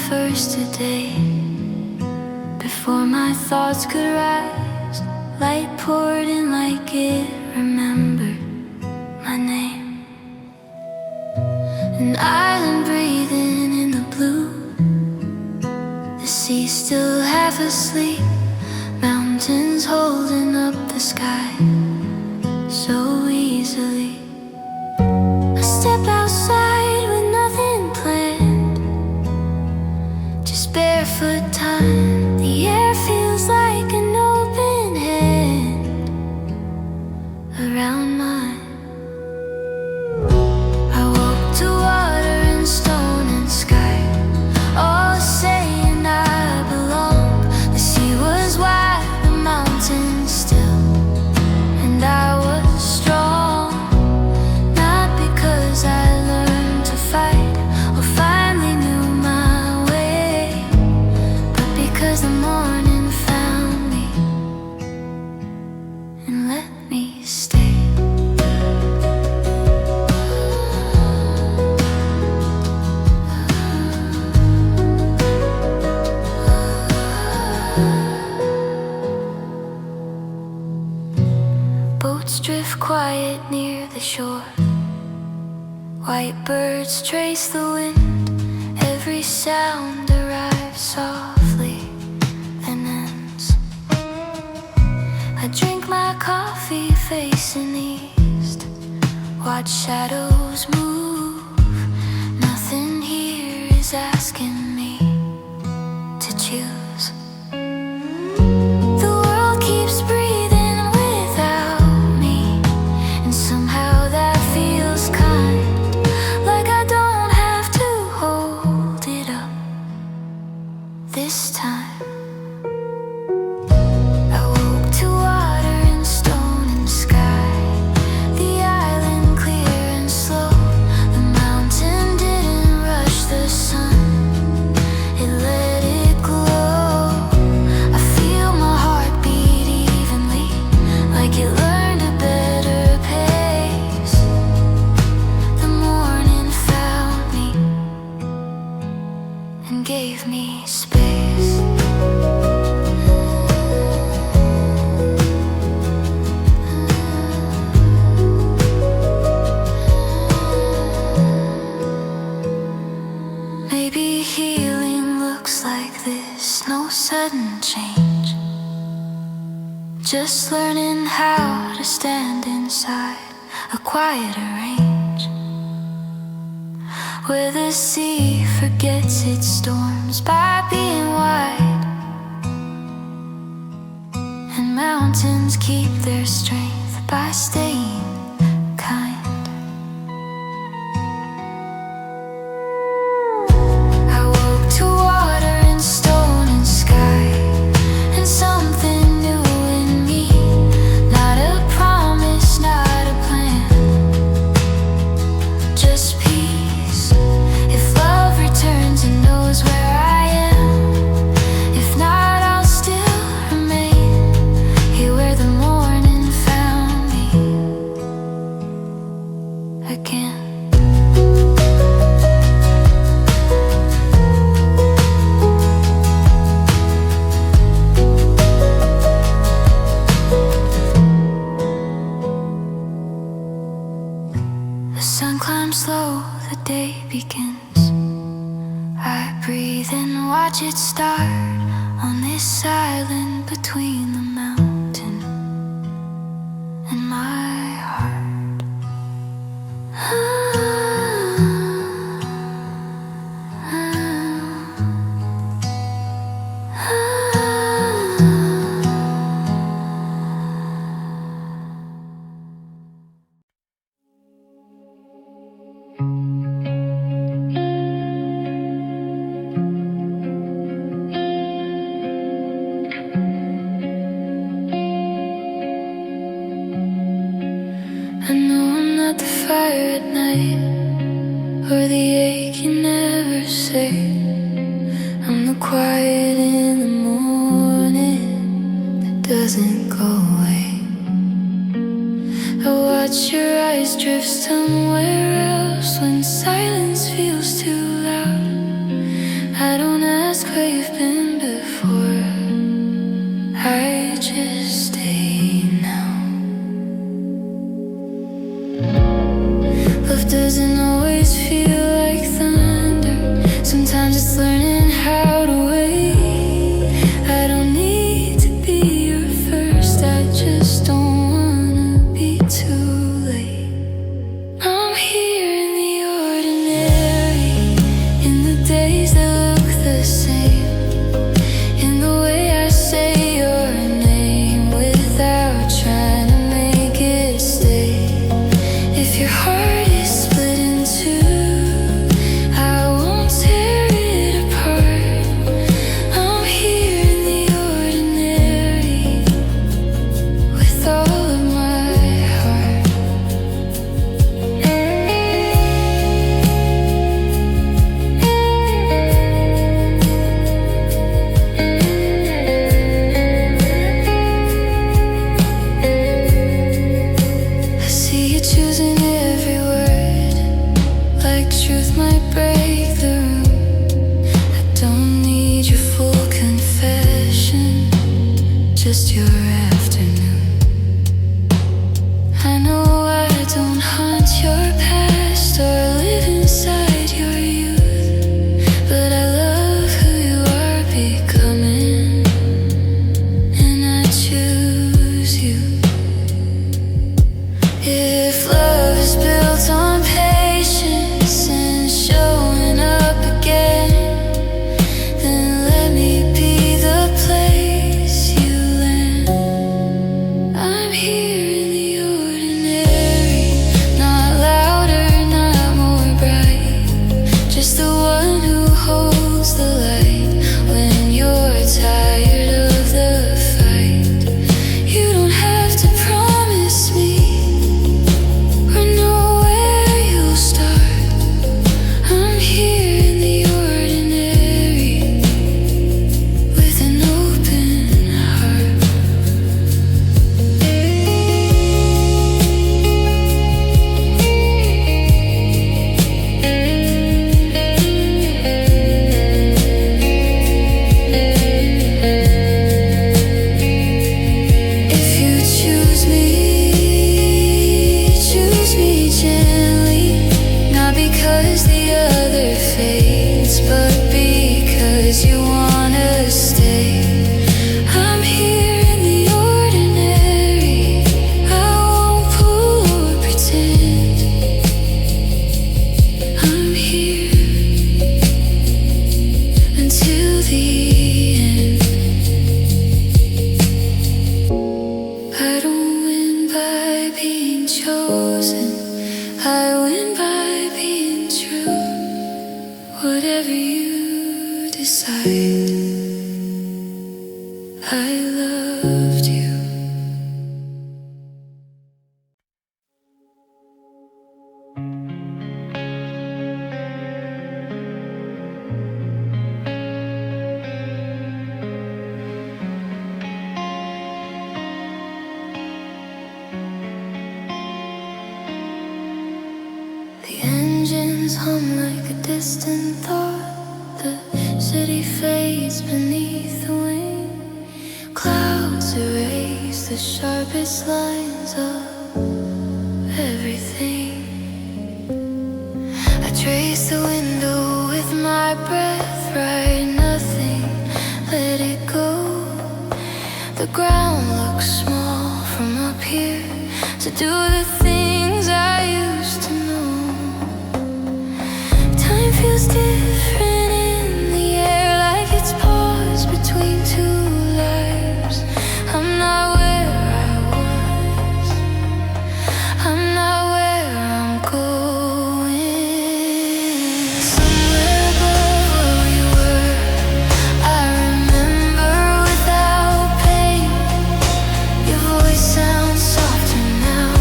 first today. Before my thoughts could rise, light poured in like it remembered my name. An island breathing in the blue, the sea still half asleep, mountains holding up the sky so easily. I step outside with nothing planned, just barefoot time. The air feels like an open hand around mine. I woke to water and stone and sky, all saying I belong. The sea was wide, the mountains still, and I was strong. Not because I learned to fight or finally knew my way, but because the morning found me and let me stay. Boats drift quiet near the shore, white birds trace the wind. Every sound arrives softly, then ends. I drink my coffee facing east, watch shadows move. Nothing here is asking me to choose. The world keeps breathing without me, and somehow that feels kind, like I don't have to hold it up this time. I woke to water and stone and sky, the island clear and slow. The mountain didn't rush the sun, it let it glow. I feel my heart beat evenly, like it learned a better pace. The morning found me and gave me space. Maybe healing looks like this, no sudden change, just learning how to stand inside a quieter range, where the sea forgets its storms by being wide, and mountains keep their strength by staying kind. I woke to water and stone and sky, and something new in me. Not a promise, not a plan, just peace. If love returns and knows where I am, if not, I'll still remain here where the morning found me again. The sun climbs slow, the day begins. I breathe and watch it start on this island between the mountain and my heart. I know I'm not the fire at night, or the ache you never say. I'm the quiet in the morning that doesn't go away. I watch your eyes drift somewhere else when silence feels too loud. I don't just your afternoon. I know I don't haunt your past or live inside your youth, but I love who you are becoming, and I choose you. If love is built on patience and showing up again, then let me be the place you land. I'm here in the ordinary, not louder, not more bright, just the one who holds the light when you're tired of the fight. You don't have to promise me or know where you'll start. I'm here in the ordinary with an open heart. If you choose me gently, not because the other fades, but because you wanna stay. I'm here in the ordinary, I won't pull or pretend. I'm here until the end. I don't win by being chosen, I win by being true. Whatever you decide, I loved you. The engines hum like a distant thought. The city fades beneath the wing. Clouds erase the sharpest lines of everything. I trace the window with my breath, write nothing, let it go. The ground looks small from up here, to do the things I used to know. Time feels different in the air, like it's paused between two lives. I'm not where I was, I'm not where I'm going. Somewhere above where we were, I remember without pain. Your voice sounds softer now,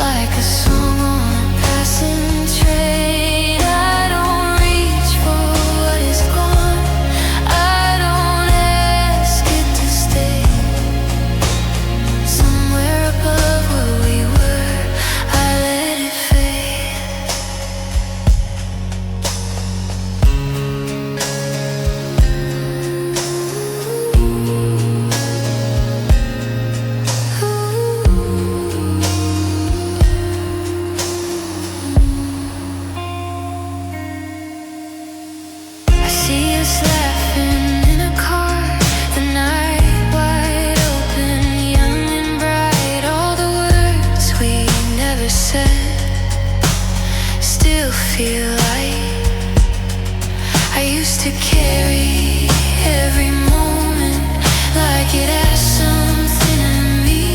like a song on a passing train. I don't reach for what is gone, I don't ask it to stay. Somewhere above where we were, I let it fade. I see us laughing in a car, the night wide open, young and bright. All the words we never said still feel light. I used to carry every moment like it has something in me.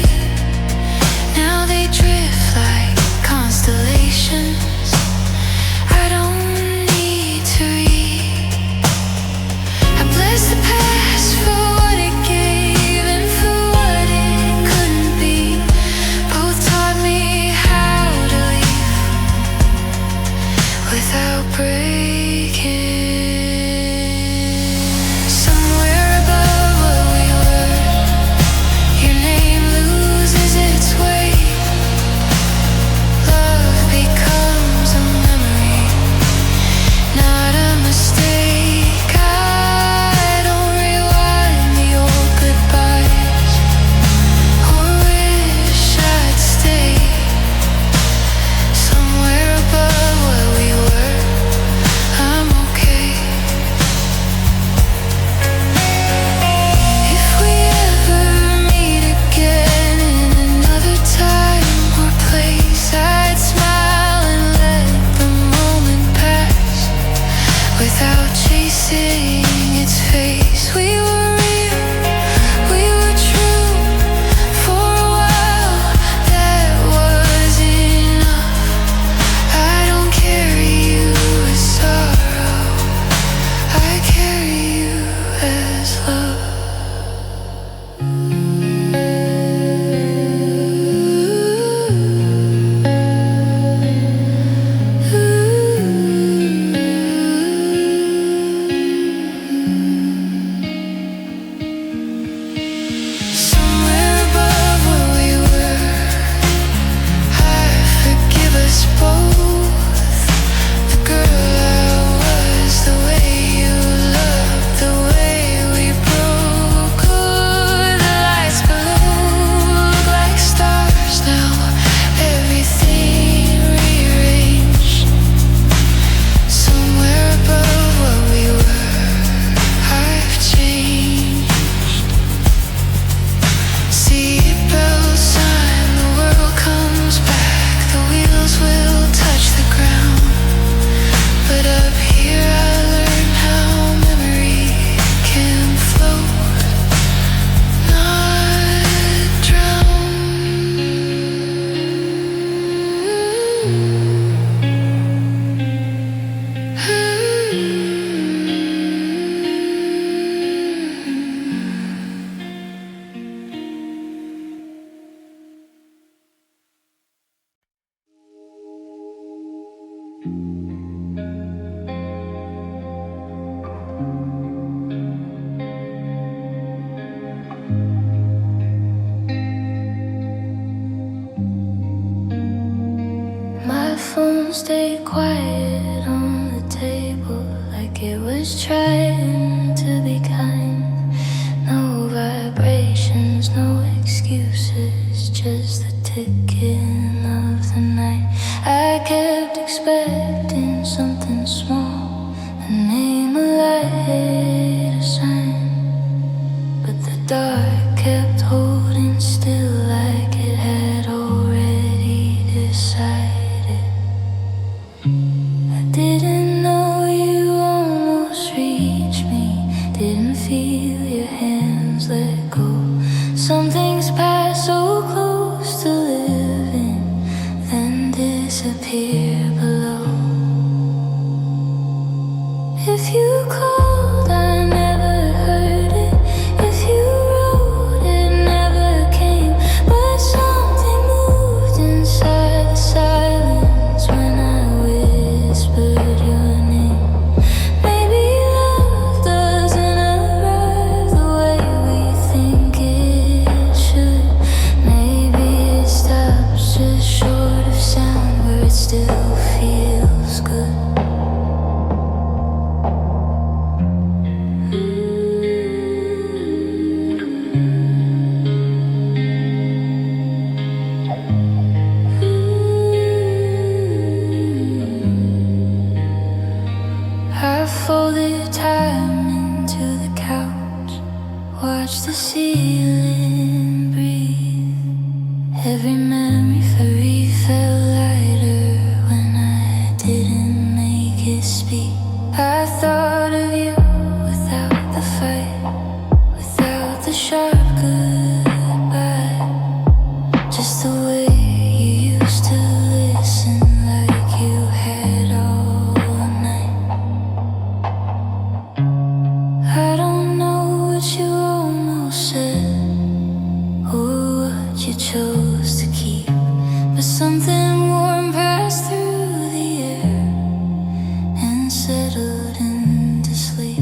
Now they drift like constellations, I don't need to read. I bless the past for what it gave and for what it couldn't be. Both taught me how to leave without breaking. stayed quiet on the table, like it was trying to be kind. No vibrations, no excuses, just the ticking of the night. I kept expecting something small, a name, a light, a sign, but the dark kept holding still, like it had already decided. I didn't know you almost reached me, didn't feel your hands let go. Some things pass so close to living, then disappear below. If you called, I never heard it. If you wrote, it never came. But something moved inside the silence when I whispered your name. Maybe love doesn't arrive the way we think it should. Maybe it stops just short of sound, where it still feels good. I folded time into the couch, watched the ceiling breathe. Every memory felt lighter when I didn't make it speak. I thought of you without the fight, without the sharp goodbye, just the way you used to listen, like you had all night. I don't know what you almost said or what you chose to keep, but something warm passed through the air and settled into sleep.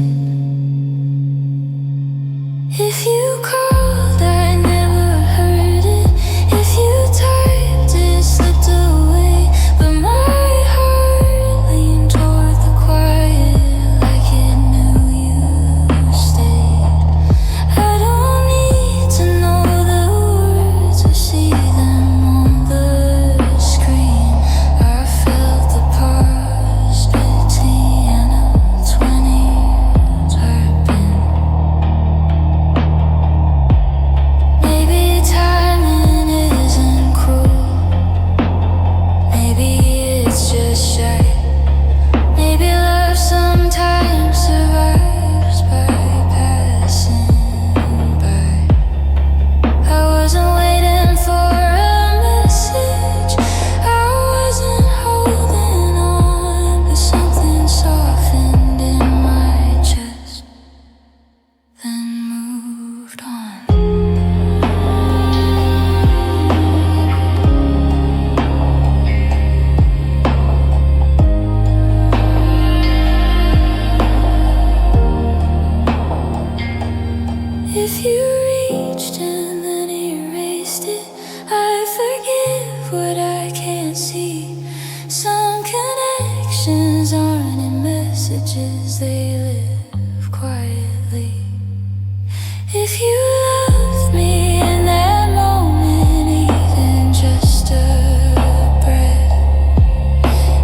If you called, I never heard it. If you typed, it slipped away. But my heart leaned toward the quiet, like it knew you stayed. I don't need to know the words or see them on the screen. I felt the pause between our 20s happen. Maybe timing isn't cruel, maybe it's just shy. Maybe love sometimes survives by passing by. I wasn't waiting for a message, I wasn't holding on, but something softened in my chest, then moved on. If you reached and then erased it, I forgive what I can't see. Some connections aren't in messages, they live quietly. If you loved me in that moment, even just a breath,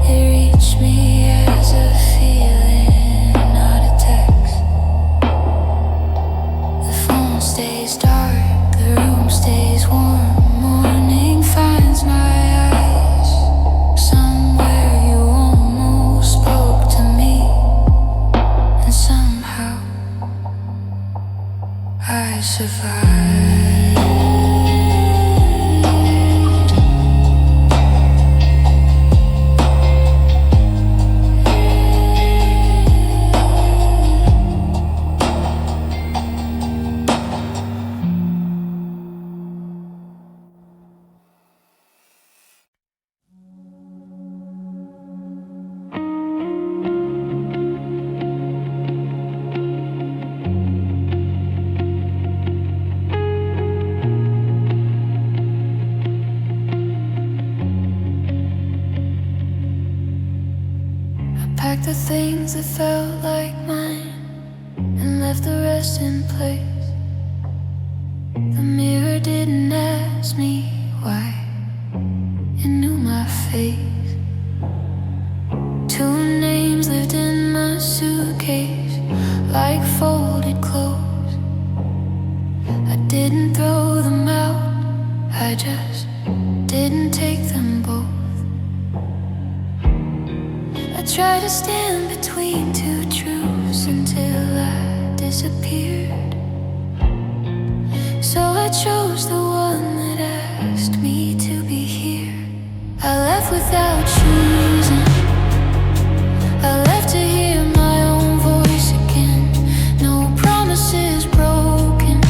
it reached me as a feeling, not a text. The phone stays dark, the room stays warm. Morning finds my eyes. Somewhere you almost spoke to me, and somehow I survived. for things that felt like mine and left the rest in place. The mirror didn't ask me why, it knew my face. Two names lived in my suitcase like folded clothes. I didn't throw them out, I just didn't take them both. I tried to stand between two truths until I disappeared. So I chose the one that asked me to be here. I left without choosing. I left to hear my own voice again. No promises broken,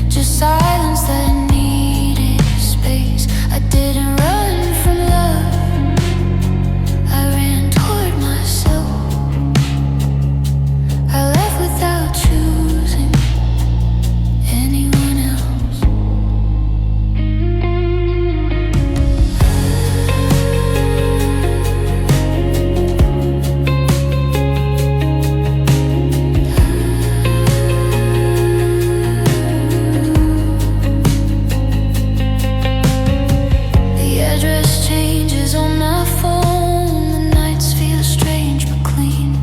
just silence that needed space. I didn't run from love, I ran toward myself. I left without choosing anyone else. The address changes on my phone. The nights feel strange but clean.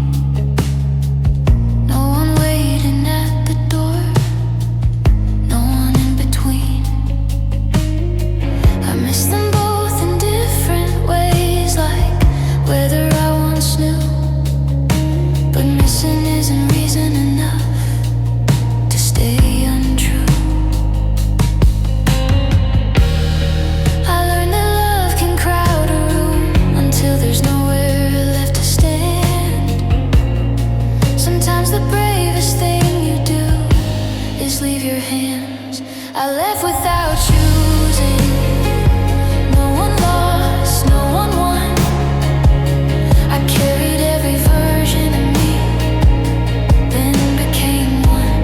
No one waiting at the door, no one in between. I miss them both in different ways, like whether I once knew. But missing isn't reason enough to stay untrue. I learned that love can crowd a room until there's nowhere left to stand. Sometimes the bravest thing you do is leave your hands. I left without choosing. No one lost, no one won. I carried every version of me, then became one.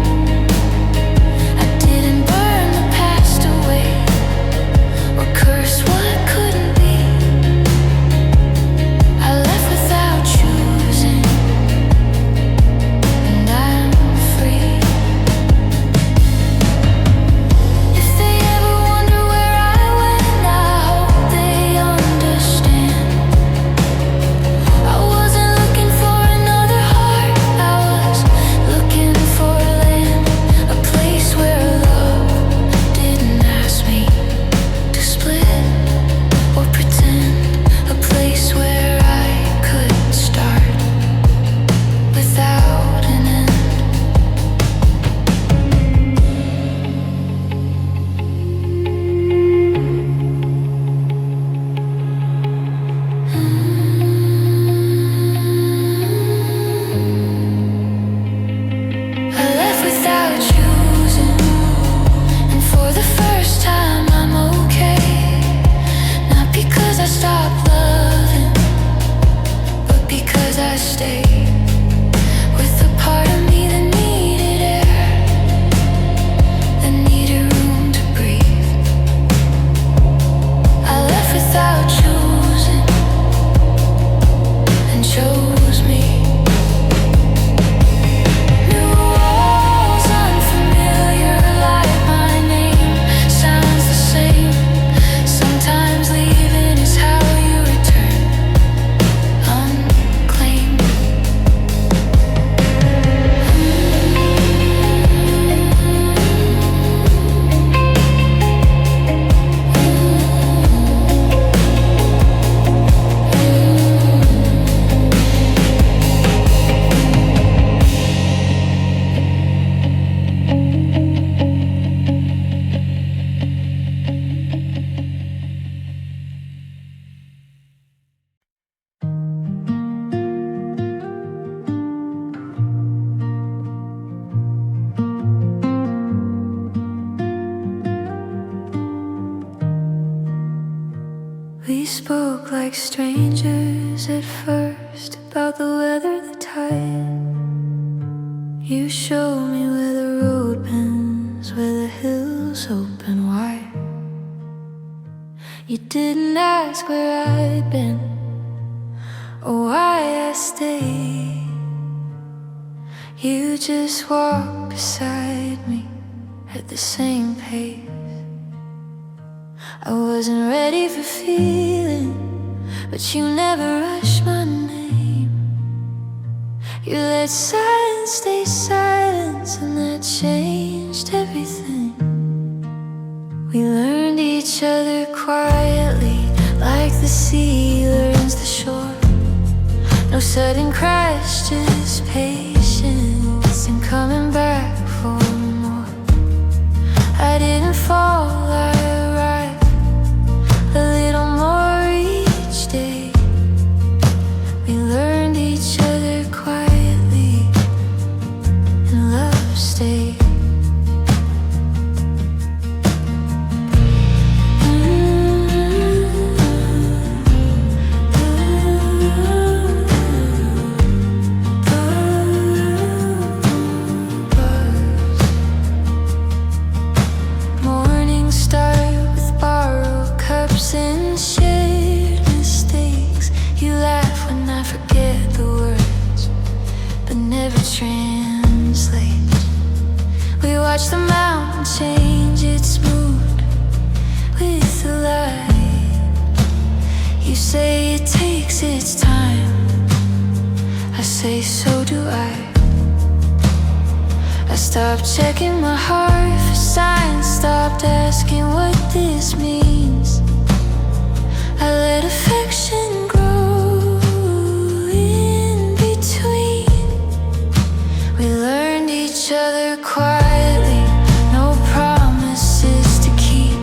I didn't burn the past away or curse what couldn't be. I left without choosing, and I'm free. If they ever wonder where I went, I hope they understand. I wasn't looking for another heart, I was looking for land, a place where love didn't ask me to split or pretend, a place where I could start without an end. I left without choosing, and for the first time I'm okay. Not because I stopped loving, but because I stayed with the part of me that needed air, that needed room to breathe. I left without choosing, and chose me. New walls, unfamiliar light, my name sounds the same. Sometimes leaving is how you return, unclaimed. We spoke like strangers at first, about the weather, the tide. You showed me where the road bends, where the hills open wide. You didn't ask where I'd been or why I stay. You just walk beside me at the same pace. I wasn't ready for feeling, but you never rushed my name. You let silence stay silence, and that changed everything. We learned each other quietly, like the sea learns the shore. No sudden crash, just patience and coming back for more. I didn't fall, I arrived a little more each day. We learned each other quietly, and love stayed. And shared mistakes. You laugh when I forget the words, but never translate. We watch the mountain change its mood with the light. You say it takes its time, I say so do I. I stopped checking my heart for signs, stopped asking what this means. I let affection grow in between. We learned each other quietly, no promises to keep,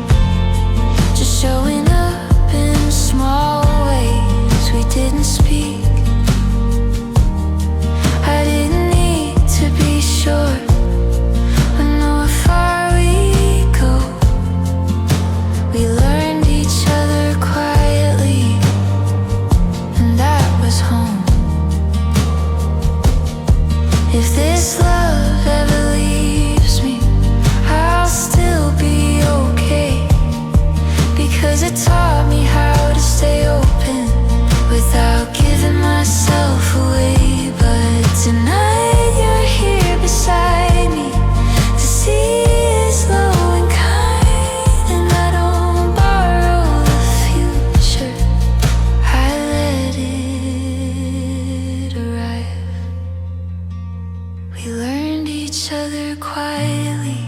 just showing up in small ways we didn't speak. I didn't need to be sure, I know how far we go. We learned each other quietly, and that was home. If this love ever leaves me, I'll still be okay, because it taught me how to stay open without giving myself away. But tonight you're here beside me, the sea is low and kind, and I don't borrow the future, I let it arrive. We learned each other quietly,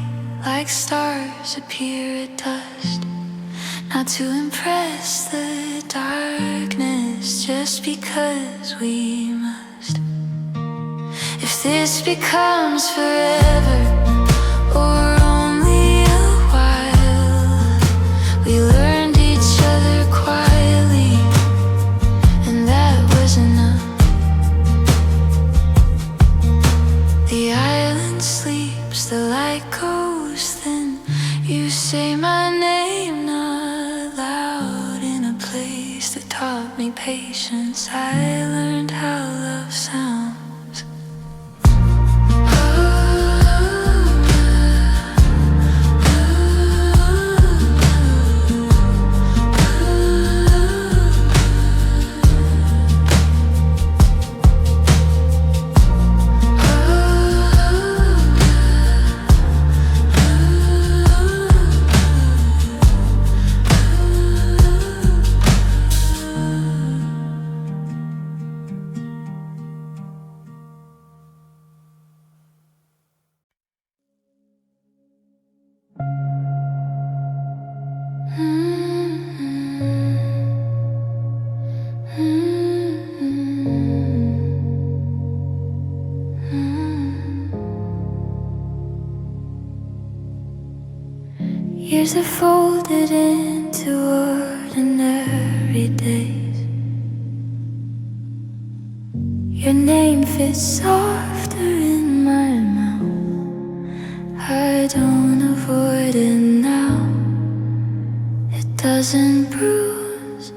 like stars appear at dusk, not to impress the darkness, just because we must. If this becomes forever or only a while, we learned each other quietly, and that was enough. The island sleeps, the light goes thin. You say my name not loud, in a place that taught me patience. I learned how love sounds. Years are folded into ordinary days. Your name fits softer in my mouth. I don't avoid it now, it doesn't bruise.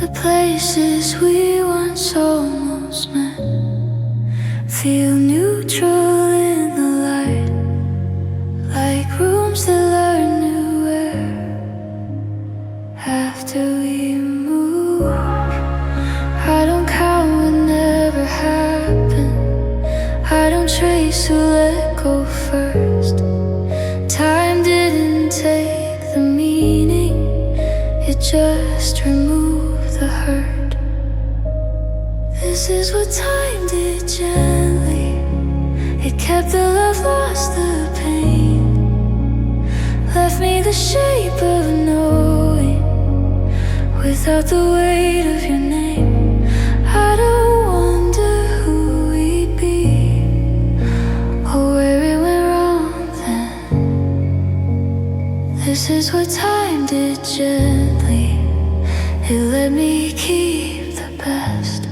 The places we once almost met feel neutral in the light, like rooms that learn new air. I don't trace who let go first. Time didn't take the meaning, it just removed the hurt. This is what time did gently. It kept the love, lost the pain, left me the shape of knowing without the weight of your name. I don't wonder who we'd be or where it went wrong then. This is what time did gently. It let me keep the best.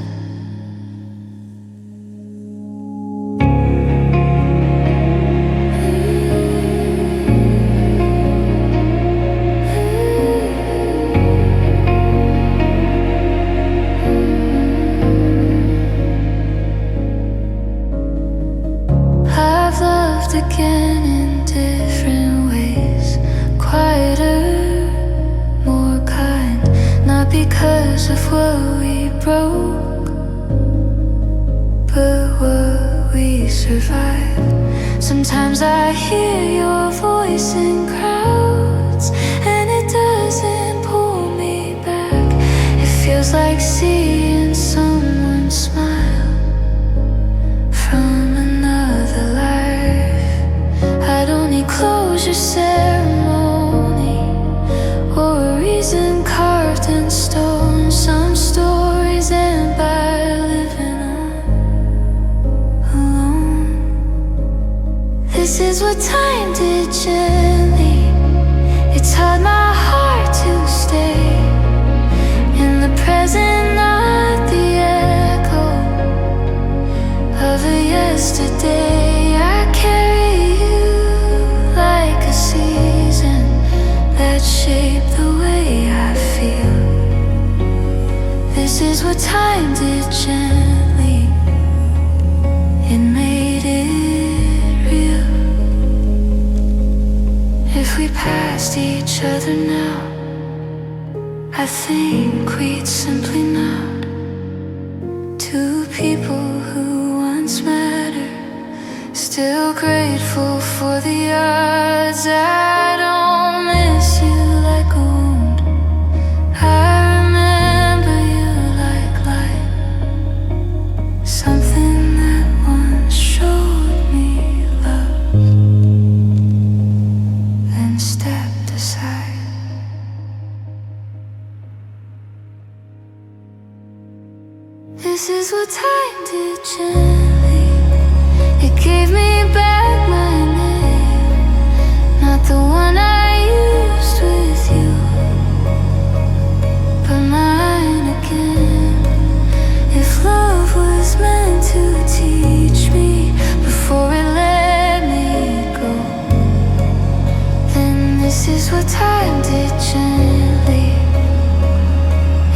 Again in different ways, quieter, more kind, not because of what we broke, but what we survived. Sometimes I hear your voice in crowds, and it doesn't pull me back. It feels like seeing someone smile from another life. I don't need closure ceremony or a reason carved in stone. Some stories end by living alone. This is what time did gently. It taught my heart to stay in the present, not the echo of a yesterday. I carry like a season that shaped the way I feel. This is what time did gently. It made it real. If we passed each other now, I think we'd simply nod. Two people who once mattered, still grateful for the odds. I don't miss you like a wound, I remember you like light, something that once showed me love, then stepped aside. This is what time did gently. It gave me back my name, not the one I used with you, but mine again. If love was meant to teach me before it let me go, then this is what time did gently.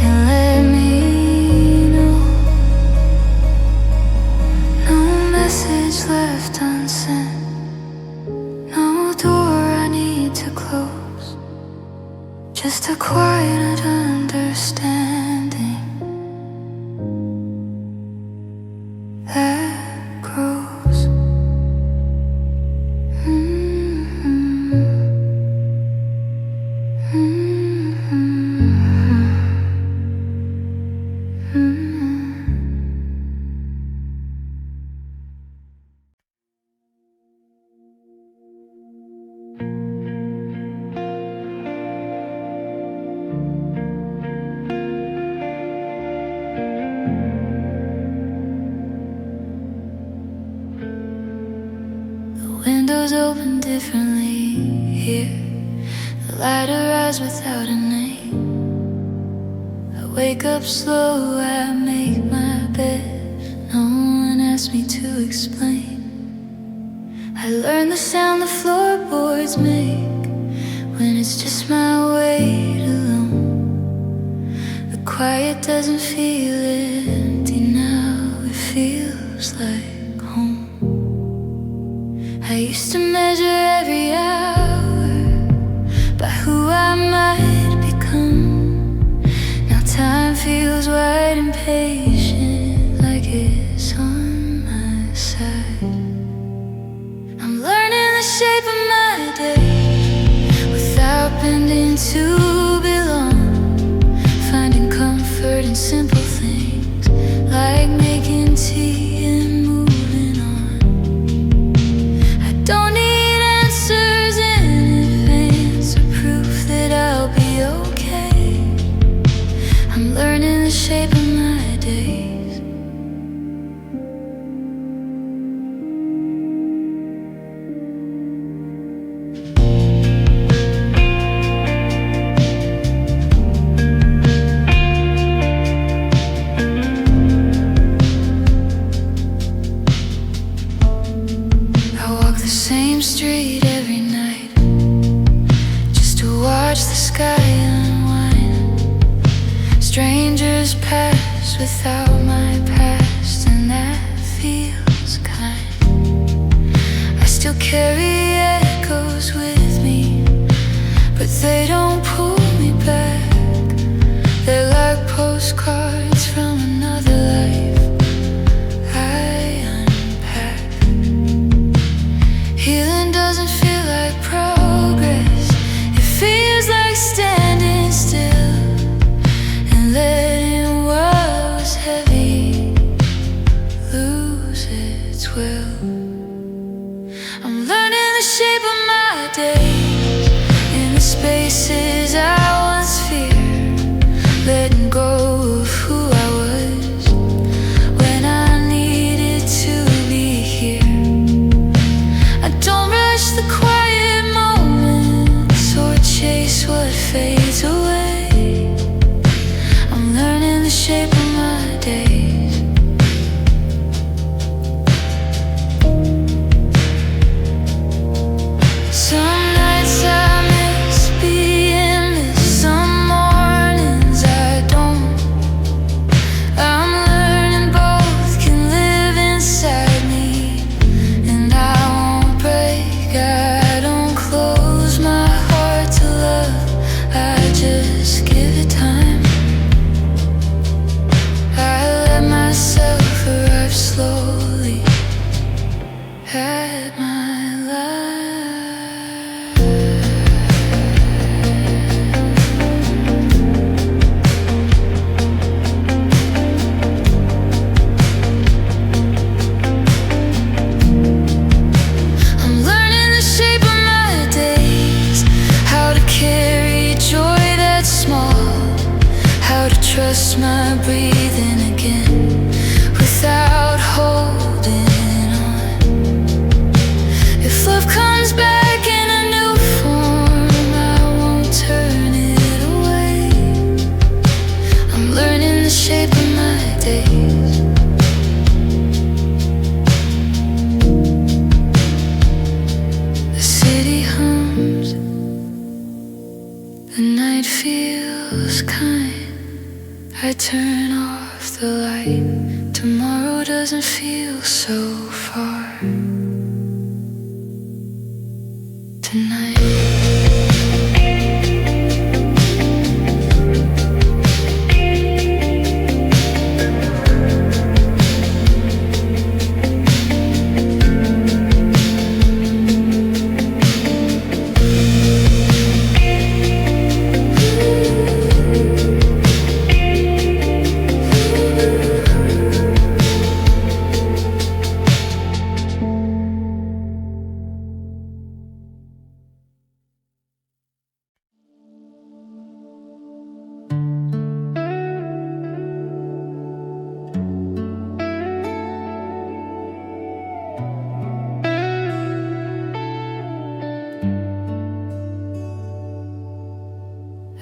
And let me know, no message left unsent, no door I need to close, just a quiet understanding that grows. Windows open differently here. The light arrives without a name. I wake up slow, I make my bed. No one asks me to explain. I learn the sound the floorboards make when it's just my weight alone. The quiet doesn't feel empty now, it feels like home. I used to measure every hour by who I might become. Now time feels wide and patient, like it's on my side. I'm learning the shape of my day without bending to belong, finding comfort in simple things like making tea and moving on. I don't need answers in advance or proof that I'll be okay. I'm learning the shape of my days. Street every night just to watch the sky unwind. Strangers pass without my past, and that feels kind. I still carry echoes with me, but they don't pull me back. They're like postcards from another life I unpack. Healing doesn't feel like progress. It feels like standing still and letting what was heavy lose its will. I'm learning the shape of my days in the spaces I once feared, letting go of who I was when I needed to be here. I don't rush the quiet moments or chase what fades away. I'm learning the shape of my days. Some nights I miss being missed, some mornings I don't. I'm learning both can live inside me, and I won't break. I don't close my heart to love, I just give it time. I let myself arrive slowly at my life. I'm learning the shape of my days, how to carry joy that's small, how to trust my breathing again without holding on. If love comes back in a new form, I won't turn it away. I'm learning the shape of my days. The city hums, the night feels kind. I turn off the light. Tomorrow doesn't feel so far. Tonight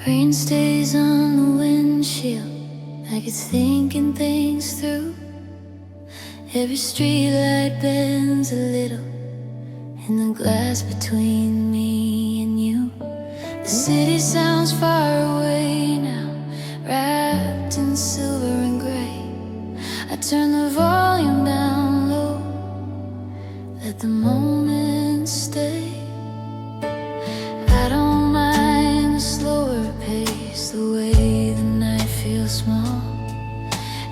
rain stays on the windshield, like it's thinking things through. Every streetlight bends a little in the glass between me and you. The city sounds far away now, wrapped in silver and gray. I turn the volume down low, let the moment stay. I don't mind the slower pace, the way the night feels small.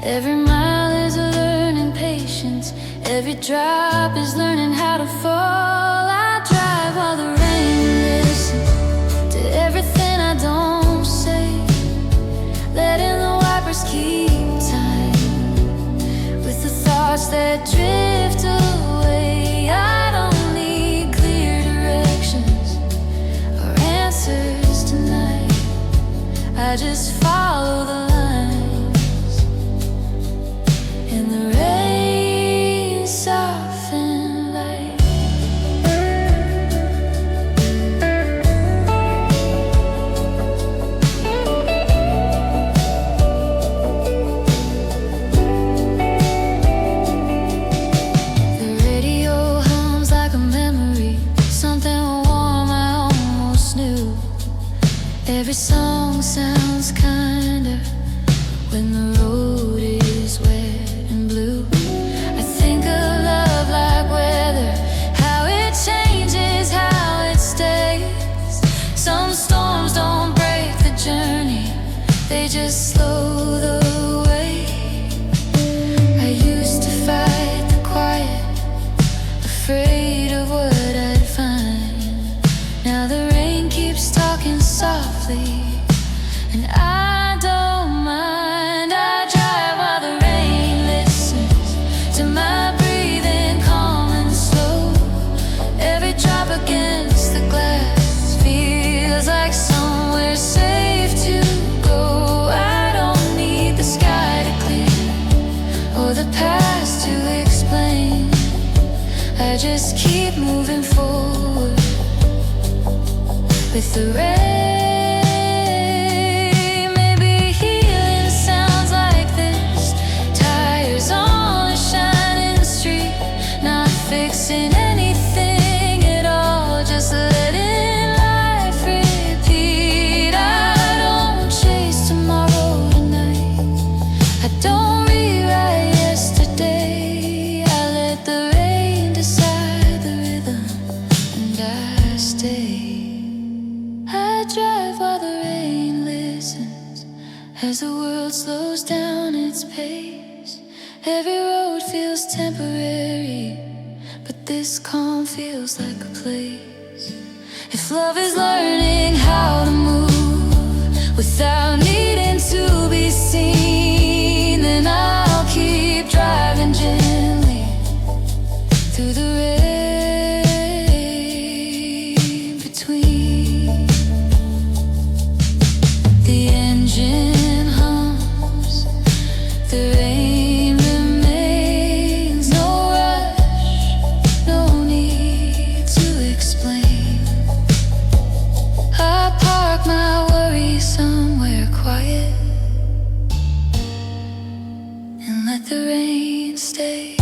Every mile is a learning patience, Every drop is learning how to fall. I drive while the rain listens to everything I don't say, letting the wipers keep time with the thoughts that drift away. I don't need clear directions or answers tonight. I just follow the lines in the rain, soften light. The radio hums like a memory, something warm I almost knew. Every song sounds kinder when the road is wet and blue. I think of love like weather, how it changes, how it stays. Some storms don't break the journey, they just slow the way. I used to fight the quiet, afraid of what I'd find. Now the rain keeps talking softly, and I don't mind. I drive while the rain listens to my breathing, calm and slow. Every drop against the glass feels like somewhere safe to go. I don't need the sky to clear or the past to explain. I just keep moving forward with the rain. Maybe healing sounds like this, tires on a shining street, not fixing anything at all, just letting life repeat. I don't chase tomorrow tonight, I don't rewrite yesterday. I let the rain decide the rhythm, and I stay. I drive while the rain listens as the world slows down its pace. Every road feels temporary, but this calm feels like a place. If love is learning how to move without needing to be seen, then I'll keep driving gently through the rain between. The engine hums, the rain remains. No rush, no need to explain. I park my worries somewhere quiet and let the rain stay.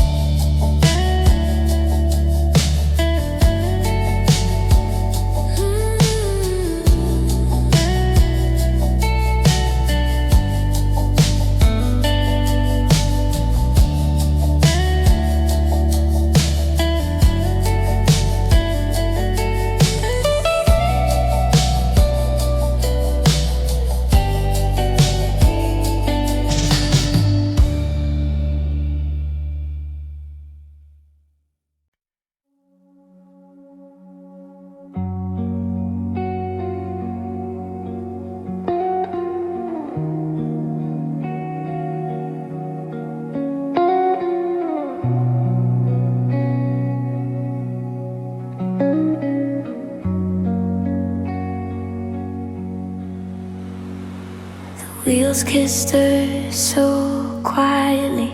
Wheels kissed her so quietly,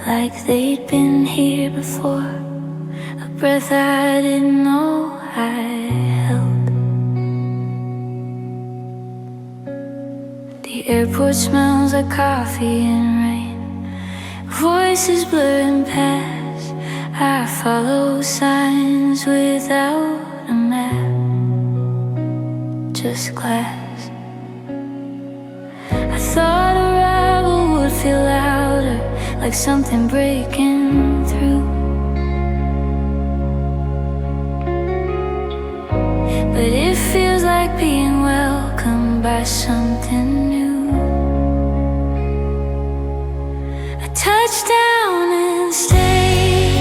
like they'd been here before. A breath I didn't know I held. The airport smells like coffee and rain. Voices blurring past. I follow signs without a map, just glass. I thought arrival would feel louder, like something breaking through. But it feels like being welcomed by something new. I touched down and stayed.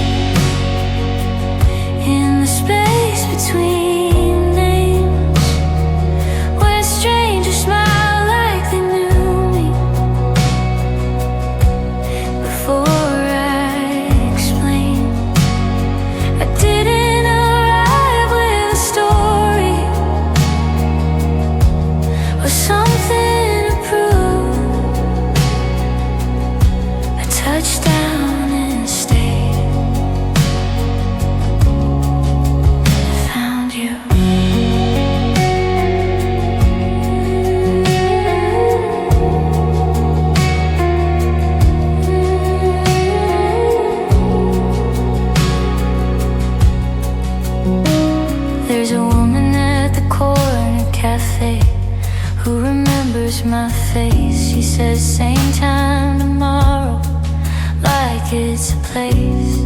to my face. She says same time tomorrow, like it's a place.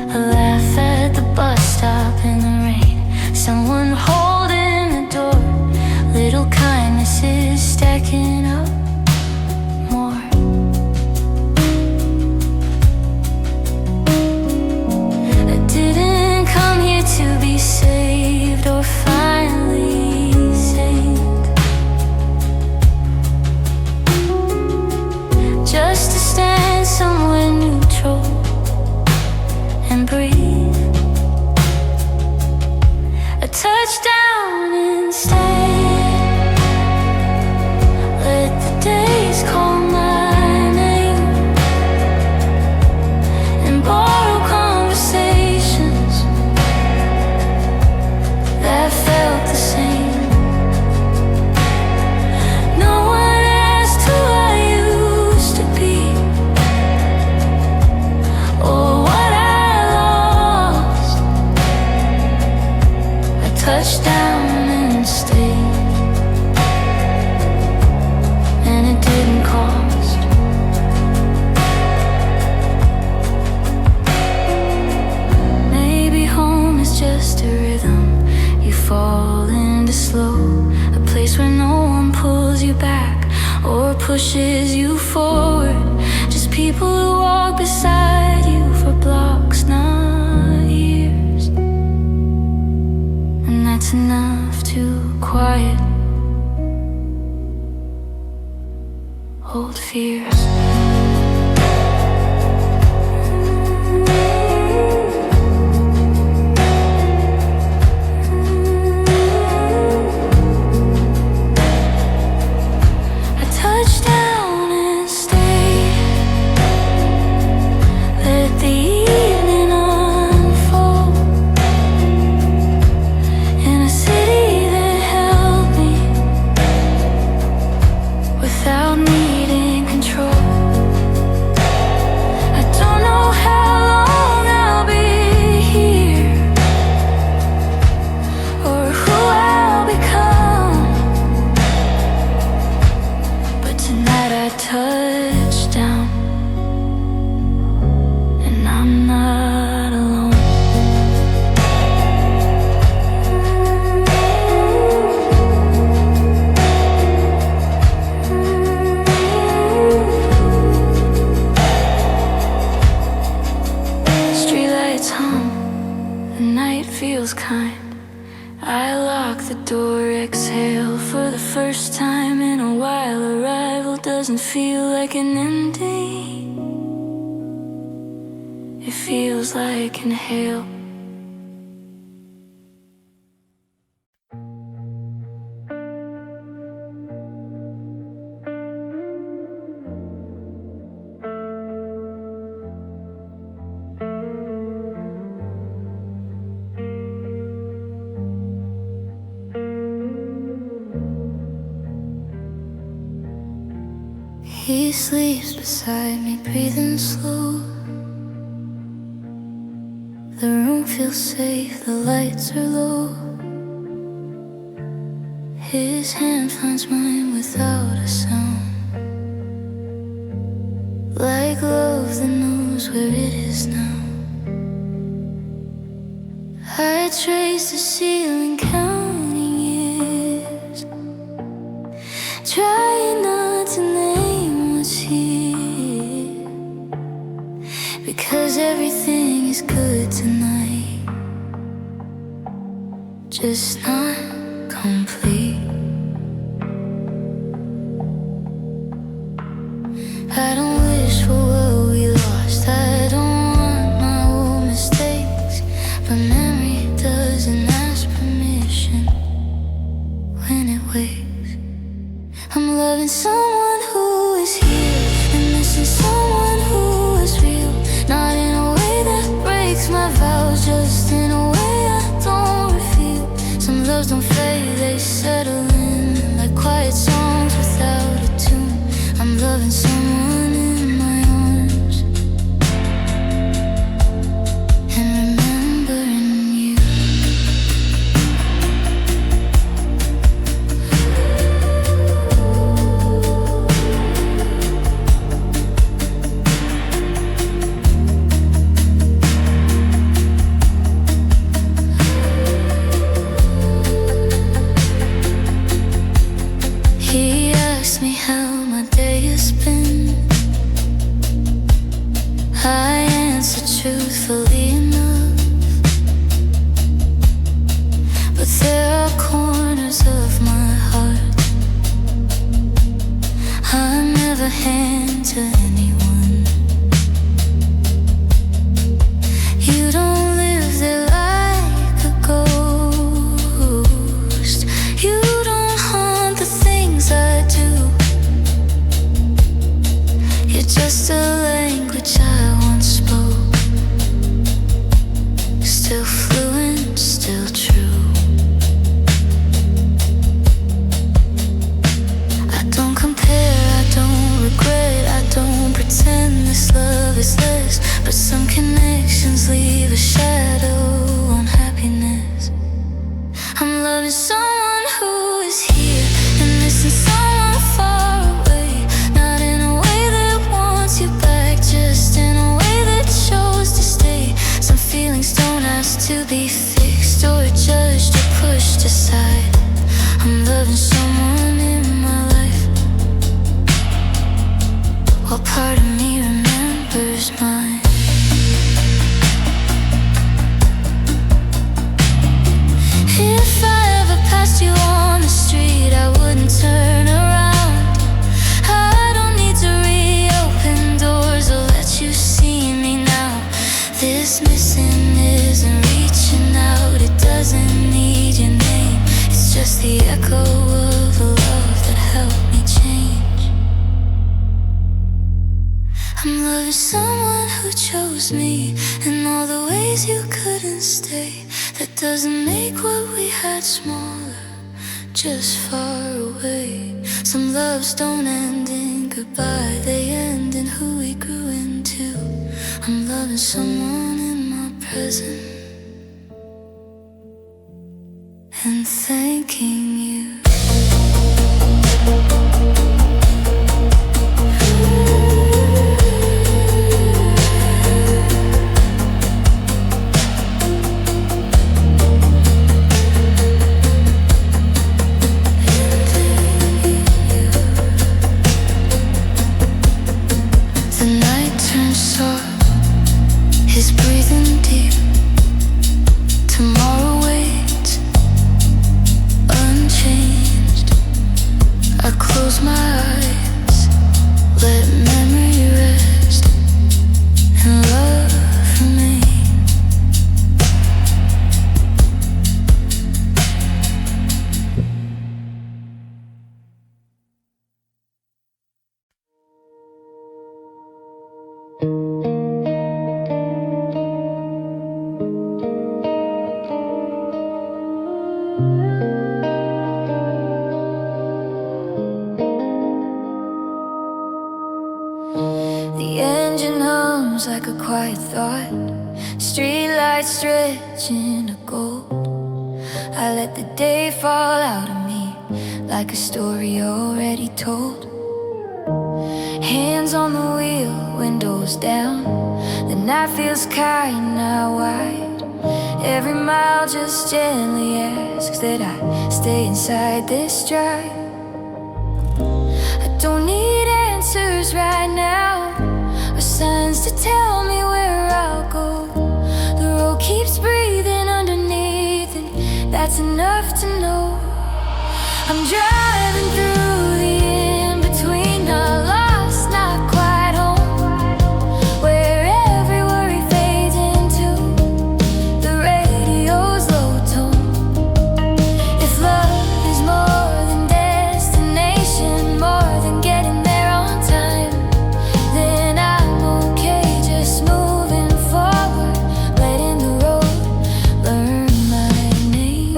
I laugh at the bus stop in the rain, someone holding the door. Little kindnesses stacking up more. I didn't come here to be saved or finally saved, just to stand somewhere neutral and breathe. A touchdown and stay. Let the days call my name and borrow conversations that felt the same. No one asked who I used to be or what I lost. A touchdown and stay, and it didn't cost. Maybe home is just a rhythm you fall into slow, a place where no one pulls you back or pushes you forward. Just people who walk beside you for blocks, not years. And that's enough to quiet old fears. I touch down and stay. Let the evening unfold in a city that held me without needing control. I don't know how long I'll be here or who I'll become, but tonight I touch down and I'm not alone. Streetlights hum, the night feels kind. I lock the door, exhale for the first time in a while. Arrival doesn't feel like an ending, it feels like inhale. He sleeps beside me, breathing slow. The room feels safe, the lights are low. His hand finds mine without a sound, like love that knows where it is now. I trace the ceiling, counting years, trying not to name what's here, because everything is good tonight, just not complete. I don't wish for what we lost, I don't want my old mistakes, but memory doesn't ask permission when it wakes. I'm loving someone who is here and missing someone who is real, not in a way that breaks my vows, just in a way I don't reveal. Some loves don't fade, they settle in like quiet songs without a tune. I'm loving someone in my arms and remembering you. I answer truthfully enough, but there are corners of my heart I never hand to anyone. You don't live there like a ghost. You don't haunt the things I do. You're just a language I once spoke, still fluent, still true. I don't compare, I don't regret, I don't pretend this love is less, but some connections leave a shadow on happiness. I'm loving someone who is here and missing someone far away, not in a way that wants you back, just in a way that chose to stay. Some feelings don't ask to be fixed or judged or pushed aside. I'm loving someone in my life, while part of me remembers mine. If I ever passed you on the street, I wouldn't turn around. I don't need to reopen doors or let you see me now. This missing isn't reaching out, it doesn't need your name. It's just the echo of a love that helped me change. I'm loving someone who chose me in all the ways you couldn't stay. That doesn't make what we had smaller, just far away. Some loves don't end in goodbye, they end in who we grew into. I'm loving someone in my present and thanking you. The night turns soft, his breathing deep. Tomorrow waits unchanged. I close my eyes, let memory rest, and love remain. The engine hums like a quiet thought, streetlights stretching to gold. I let the day fall out of me like a story already told. Hands on the wheel, windows down, the night feels kind, not wide. Every mile just gently asks that I stay inside this drive. I don't need answers right now, or signs to tell me where I'll go. The road keeps breathing underneath, and that's enough to know. I'm driving through the in-between, not lost, not quite home, where every worry fades into the radio's low tone. If love is more than destination, more than getting there on time, then I'm okay just moving forward, letting the road learn my name.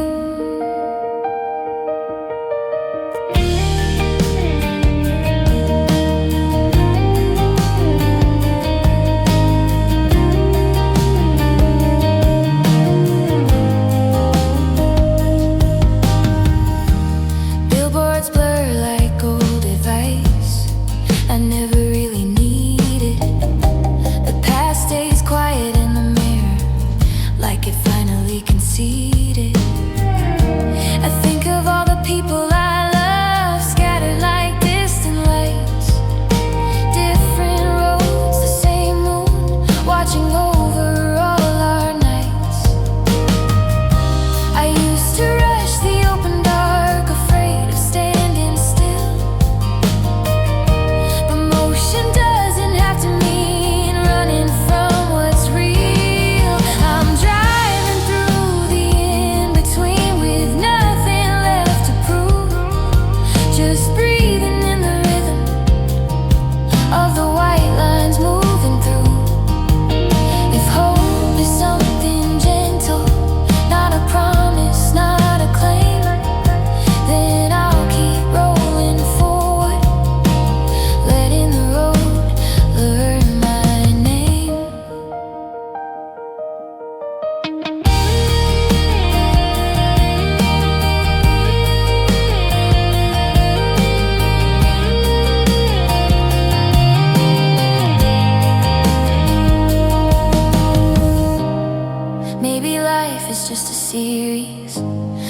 series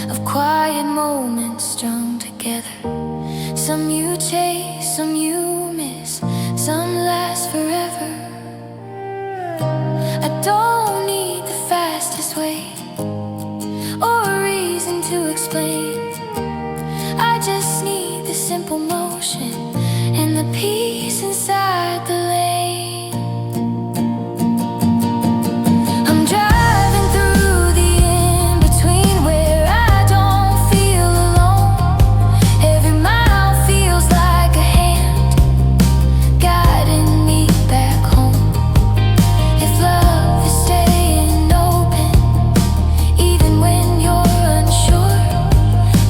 of quiet moments strung together. Some you chase, some you miss, some last forever. I don't need the fastest way or a reason to explain. I just need the simple motion and the peace inside the lane. I'm driving through the in-between where I don't feel alone. Every mile feels like a hand guiding me back home. If love is staying open, even when you're unsure,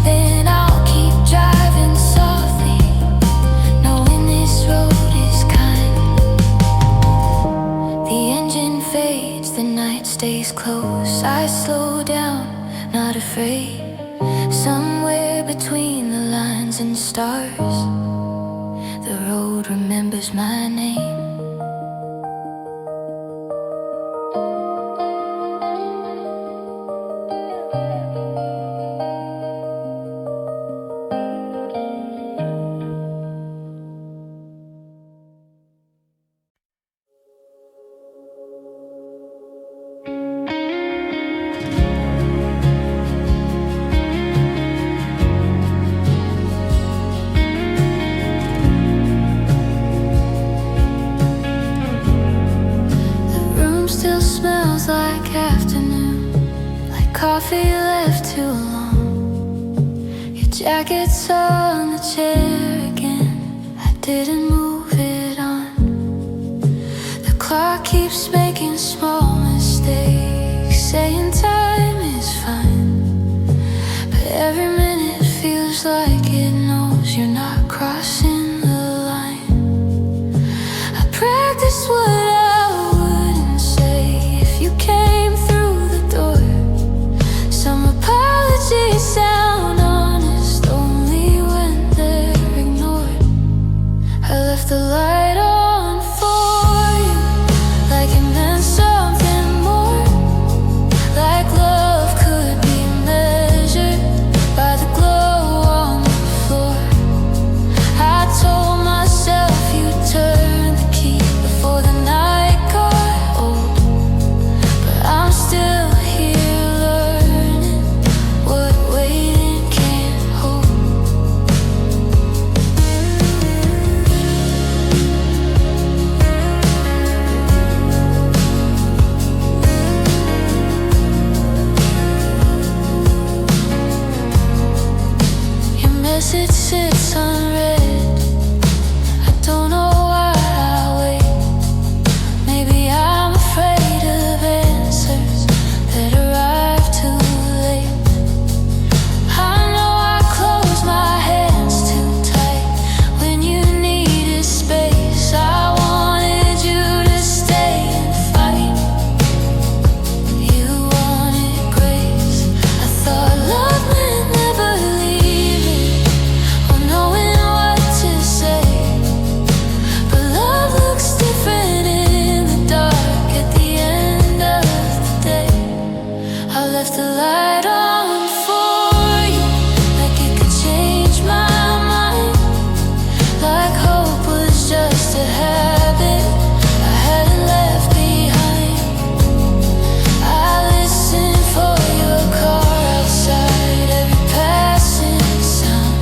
then I'll keep driving softly, knowing this road is kind. The engine fades, the night stays close. I slow down, not afraid. Somewhere between the lines and stars, the road remembers my name. Still smells like afternoon, like coffee left too long. Your jacket's on the chair again, I didn't move it on. The clock keeps making small mistakes, saying time is fine, but every minute feels like it knows you're not crossing the line. I practice what I wouldn't say if you came through the door. Some apologies sound honest only when they're ignored. I left the light on for you, like it meant something more, like love could be measured by the glow on the floor. I told myself you'd turn the key before the night got old, but I'm still here learning what waiting can't hold. Your message sits unread, I don't know why I wait. Maybe I'm afraid of answers that arrive too late. I know I close my hands too tight when you needed space. I wanted you to stay and fight. You wanted grace. I thought love meant never leaving or knowing what to say, but love looks different in the dark at the end of the day. I left the light on for you, like it could change my mind, like hope was just a habit I hadn't left behind. I listened for your car outside, every passing sound,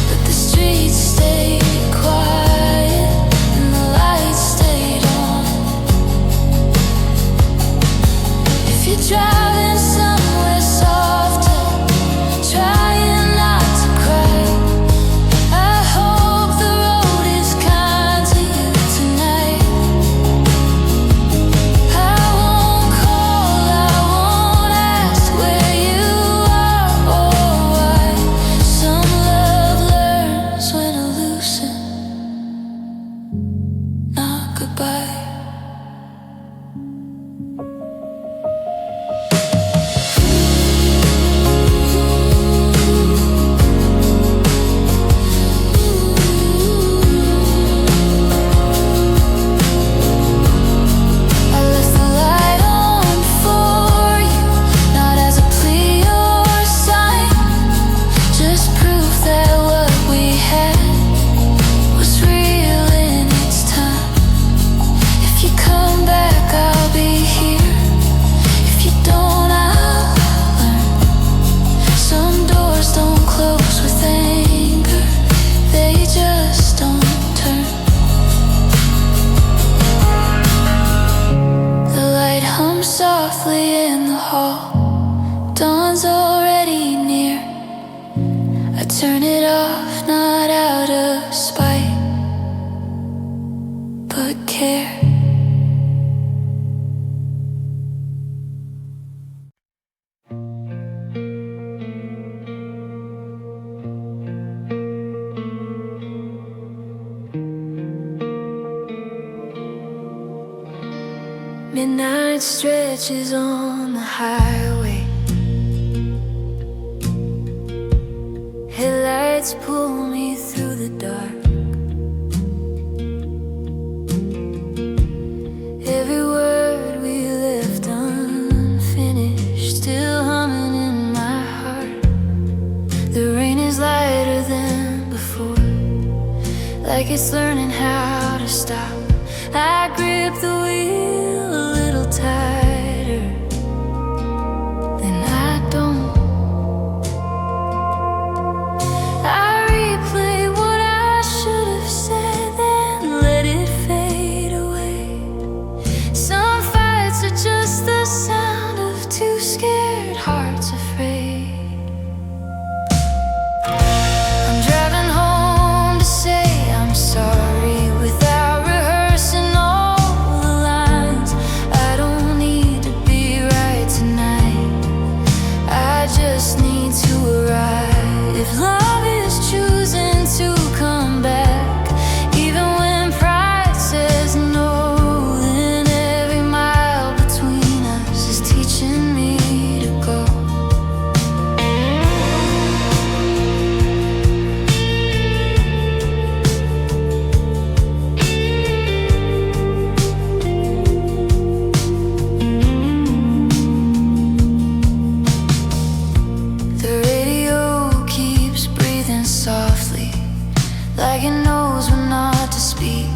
but the streets stayed quiet and the lights stayed on. If you're driving somewhere softer, trying not to cry, I hope the road is kind to you tonight. I won't call, I won't ask where you are or why. Some love learns when to loosen, not goodbye. softly in the hall. Dawn's already near. I turn it off, not out of spite, but care. Midnight stretches on the highway. Headlights pull me through the dark. Every word we left unfinished, still humming in my heart. The rain is lighter than before, like it's learning how to stop. I grip the wheel a little tighter, then I don't. I replay what I should have said, then let it fade away. Some fights are just the sound of two scared hearts afraid. I'm driving home to say I'm sorry without rehearsing all the lines. I don't need to be right tonight, I just need to arrive. If love is choosing to come back, even when pride says no, then every mile between us is teaching me to go. The radio keeps breathing softly, like it knows when not to speak.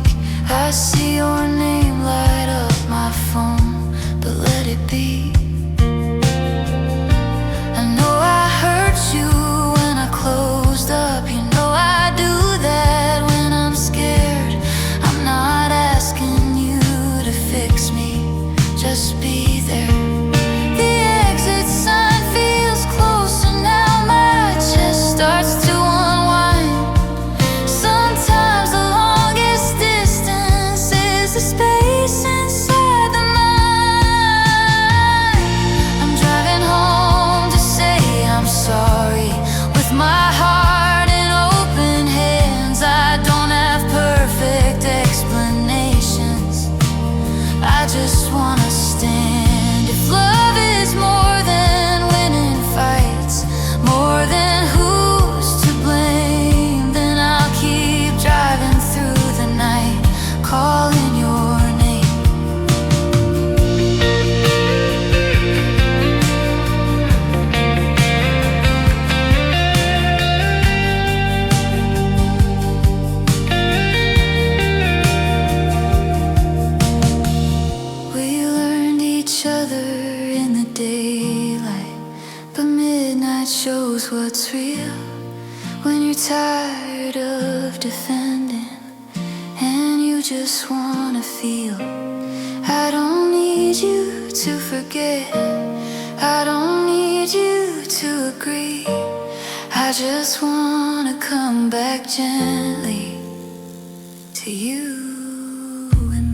I see your name light up my phone, but let it be. I know I hurt you when I closed up. You know I do that when I'm scared. I'm not asking you to fix me, just be there. The exit sign feels closer now, my chest starts to unwind. Sometimes the longest distance is the space inside the mind. I'm driving home to say I'm sorry, with my heart in open hands. I don't have perfect explanations, I just wanna stand. If love is more than winning fights, more than who's to blame, then I'll keep driving through the night, calling your name. We learned each other in the daylight, but midnight shows what's real. When you're tired of defending and you just wanna feel. I don't need you to forget, I don't need you to agree. I just wanna come back gently to you and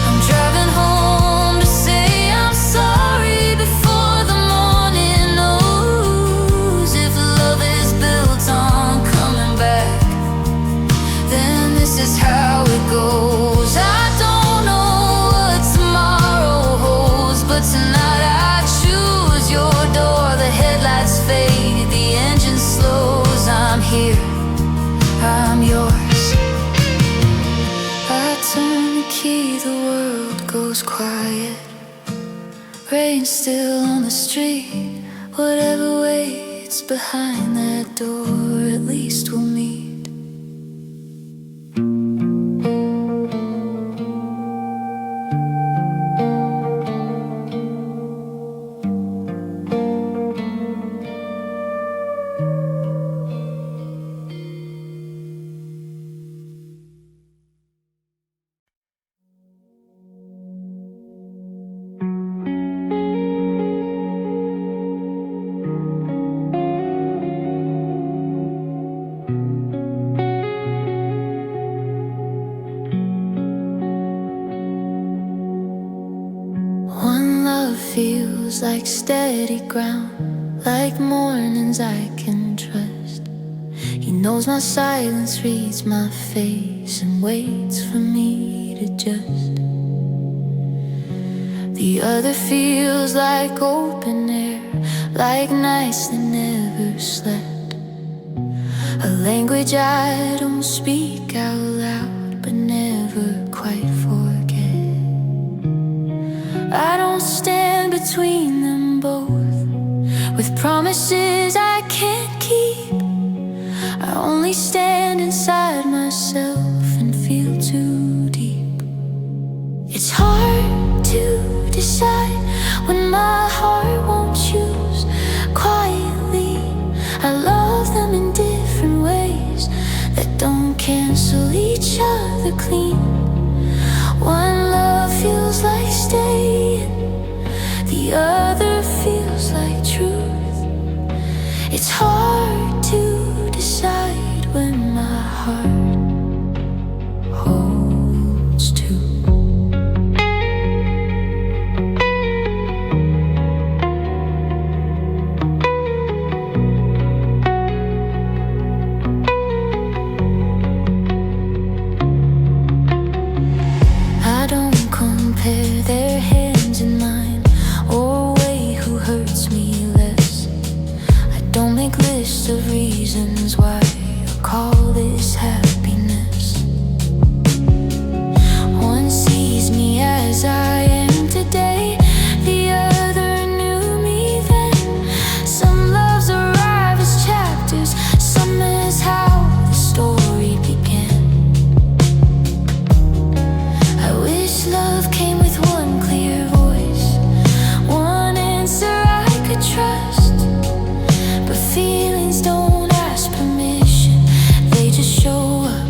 I'm driving home to say I'm sorry before the morning knows. If love is built on coming back, then this is how it goes. I don't know what tomorrow holds, but tonight I choose your door. The headlights fade, the engine slows. I'm here, I'm yours. I turn the key, the world goes quiet. Rain still on the street. Whatever waits behind that door, at least we'll meet. steady ground, like mornings I can trust. He knows my silence, reads my face, and waits for me to just. The other feels like open air, like nights that never slept. A language I don't speak out loud, but never quite forget. I don't stand between them both, with promises I can't keep. I only stand inside myself and feel too deep. It's hard to decide when my heart won't choose quietly. I love them in different ways that don't cancel each other clean. One love feels like staying, the other feels like truth. It's hard to decide when my heart holds two. I don't compare their hands in mine, or weigh who hurts me less. I don't make lists of reasons why I call this happiness. One sees me as I am today, the other knew me then. Some loves arrive as chapters, some as how the story began. I wish love came with one clear voice, one answer I could trust. But feelings don't ask permission, they just show up.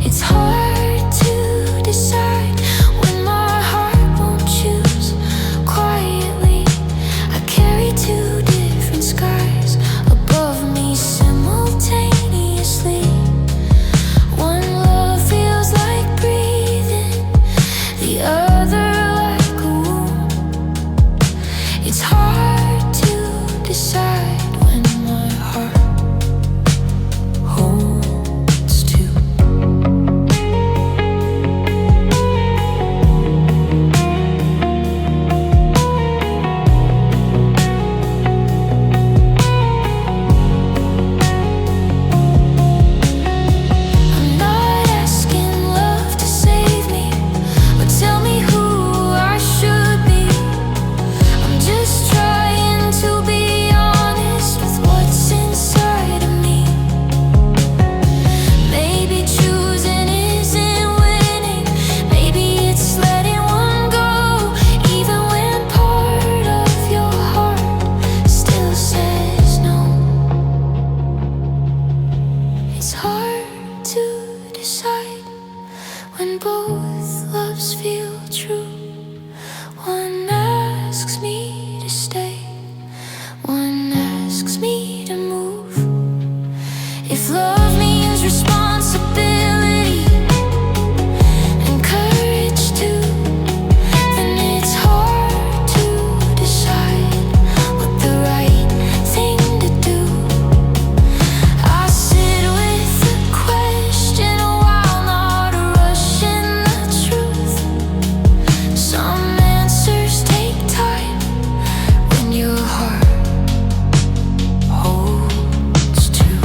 It's hard to decide when my heart won't choose quietly. I carry two different skies above me simultaneously. One love feels like breathing, the other like a wound. It's hard to decide when my heart holds two. I'm not asking love to save me or tell me who I should be. I'm just trying to be honest with what's inside of me. Maybe choosing isn't winning, maybe it's letting one go, even when part of your heart still says no. It's hard to decide when both loves feel true. One asks me to stay, one asks me to move. If love means responsibility and courage too, then it's hard to decide what the right thing to do. I sit with the question while not rushing the truth. Some answers take time when your heart holds two.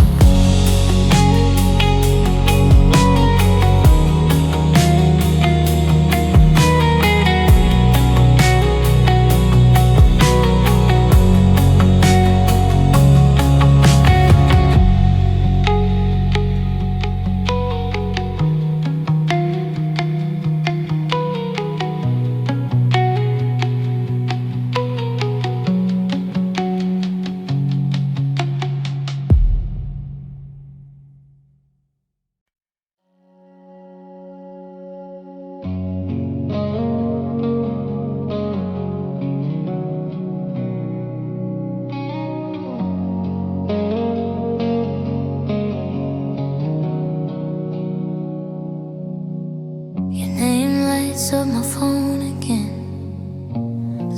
Your name lights up my phone again.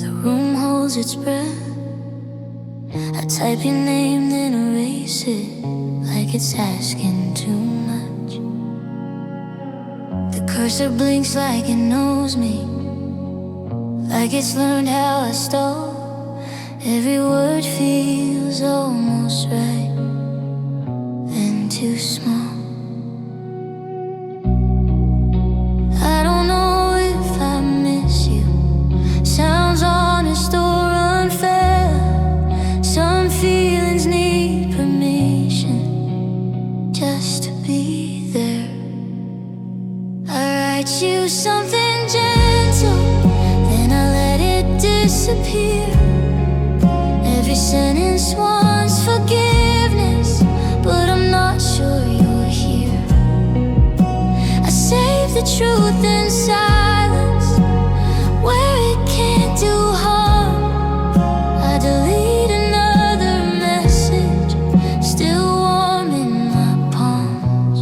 The room holds its breath. I type your name, then erase it, like it's asking too much. The cursor blinks like it knows me, like it's learned how I stole. Every word feels almost right, then too small. I don't know if I miss you. Sounds honest or unfair. Some feelings need permission just to be there. I write you something gentle, then I let it disappear. Every sentence wants forgiveness, but I'm not sure you're here. I save the truth in silence, where it can't do harm. I delete another message, still warm in my palms.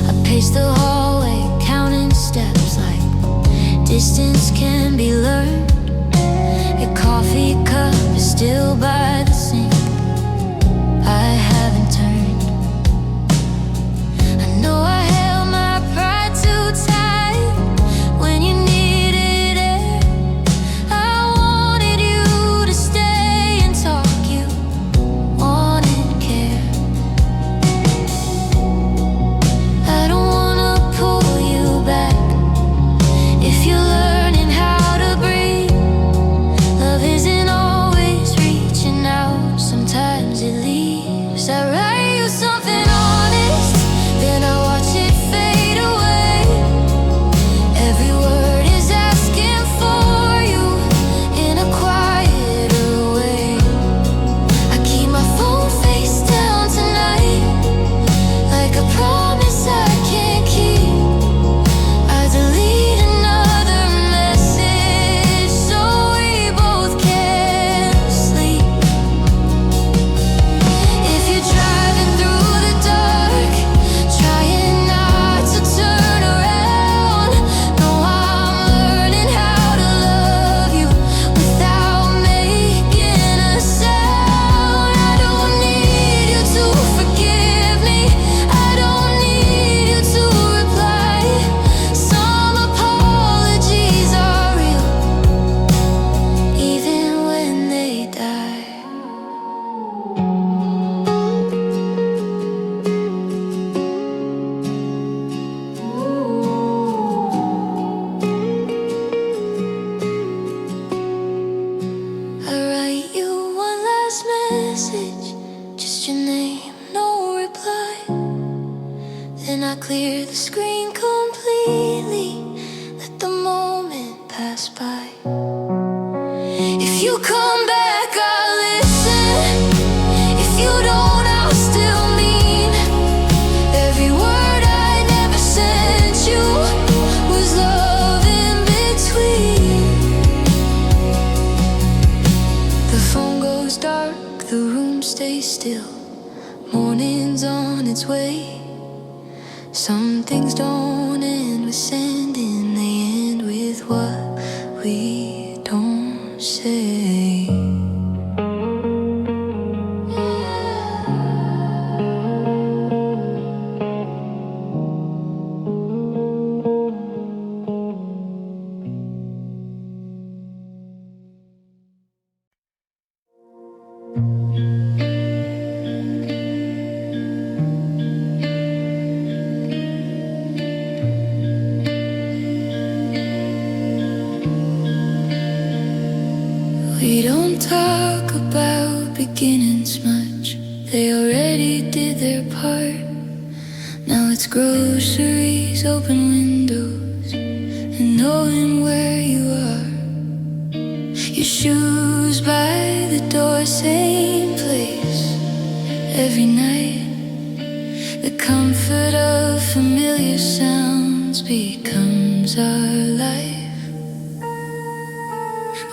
I pace the hallway, counting steps like distance can be learned. Your coffee cup is still by the sink. I haven't turned. I know I held my pride too tight when you needed air. I wanted you to stay and talk. You wanted care. I don't wanna pull you back. If you're learning how to breathe, love isn't always reaching out. Sometimes it leaves. I write you something honest, then I watch it fade away. Every word is asking for you in a quieter way. I keep my phone face down tonight, like a promise I can't keep. I delete another message so we both can sleep. If you're driving through the dark, trying not to turn around, know I'm learning how to love you without making a sound. I don't need you to forgive me, I don't need you to reply. Some apologies are real, even when they die. I write you one last message, just your name, no reply. Then I clear the screen completely, let the moment pass by. If you come back, I'll listen. If you don't, I'll still mean every word I never sent you was love in between. The phone goes dark, the room stays still. Morning's on its way. Some things don't end with sending, they end with what we don't say. We don't talk about beginnings much, they already did their part. Now it's groceries, open windows, and knowing where you are. Your shoes by the door, same place every night. The comfort of familiar sounds becomes our life.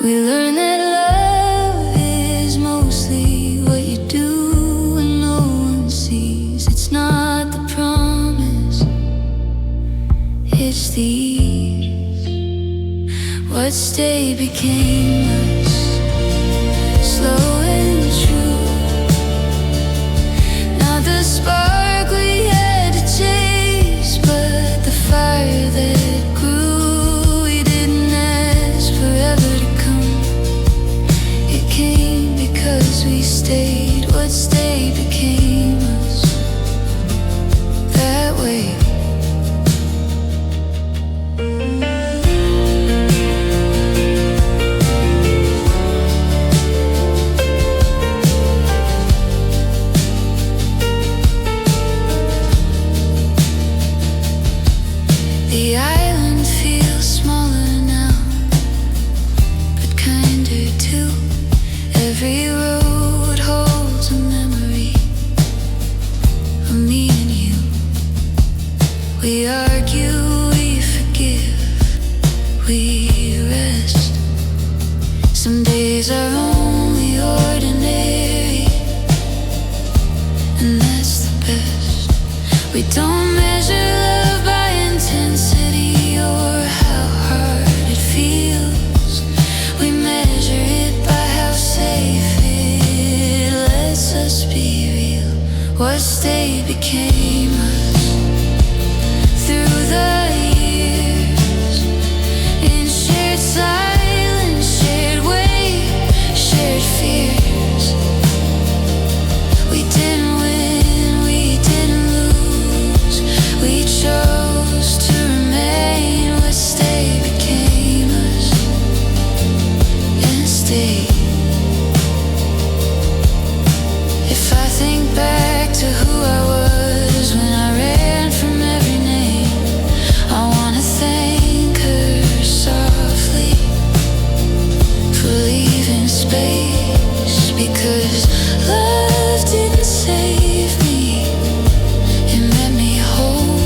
We learn that love is mostly what you do when no one sees. It's not the promise, it's the ease. What stayed became us, slow and true. Not the spark we had to chase, but the fire that grew. We didn't ask forever to come, it came because we stayed. What stayed became us that way. The island feels smaller now, but kinder too. Every road holds a memory of me and you. We argue, we forgive, we rest. Some days are only ordinary, and that's the best. We don't measure love by intensity or how hard it feels. We measure it by how safe it lets us be real. What stayed became us through the years, in shared silence, shared weight, shared fears. We didn't win, we didn't lose, we chose to remain. What stayed became us and stayed. If I think back to who I was when I ran from every name, I wanna thank her softly for leaving space, because love didn't save me, it met me whole.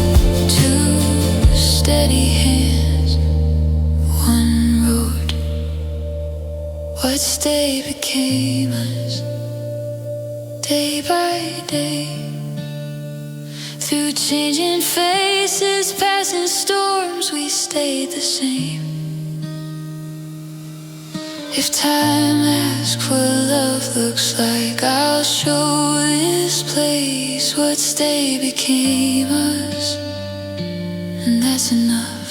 Two steady hands, one road. What stayed became us day by day. Through changing faces, passing storms, we stayed the same. If time asks what love looks like, I'll show this place. What stayed became us, and that's enough.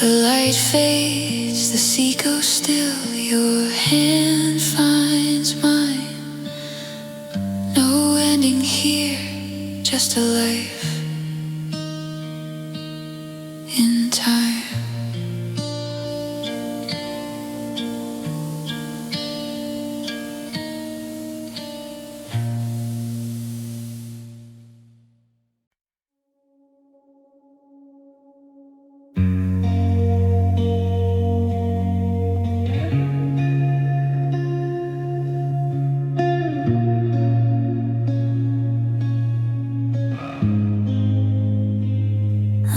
The light fades, the sea goes still, your hand finds mine. No ending here, just a life in time.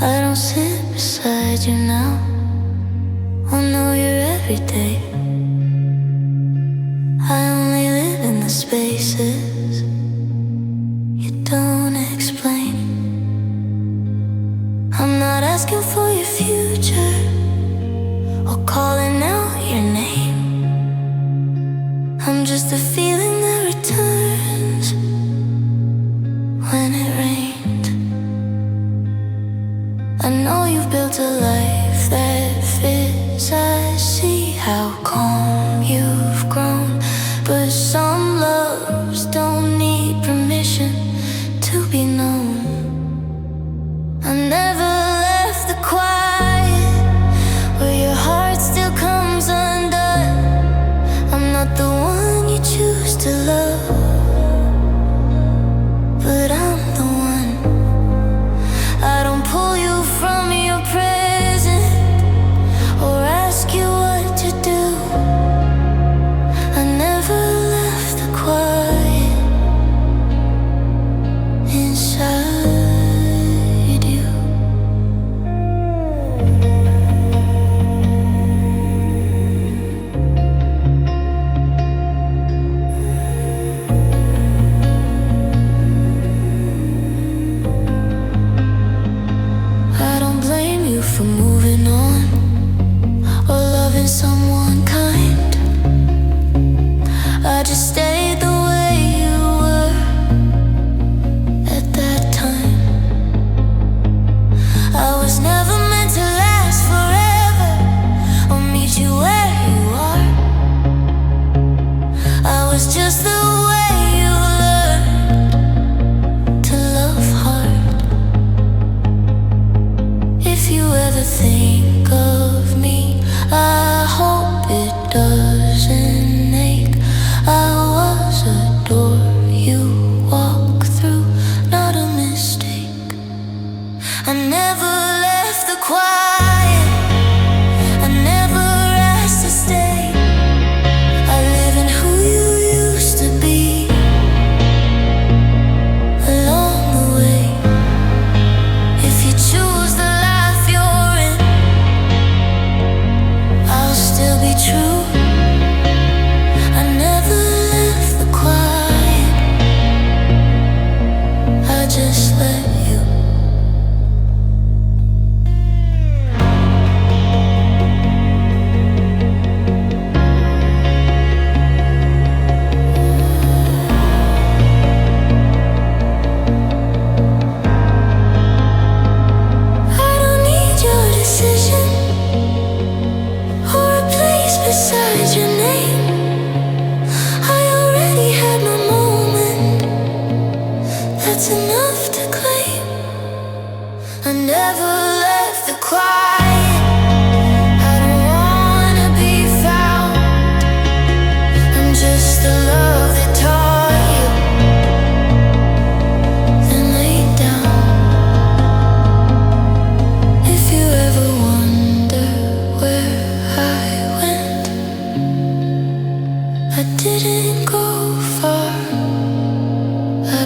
I don't sit beside you now, I know you're every day. I only live in the spaces you don't explain. I'm not asking for your future or calling out your name. I'm just a feeling that returns when it rained. I know you've built a life that fits. I see how calm you've grown, but some loves don't need permission to be known. I never left the quiet.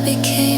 became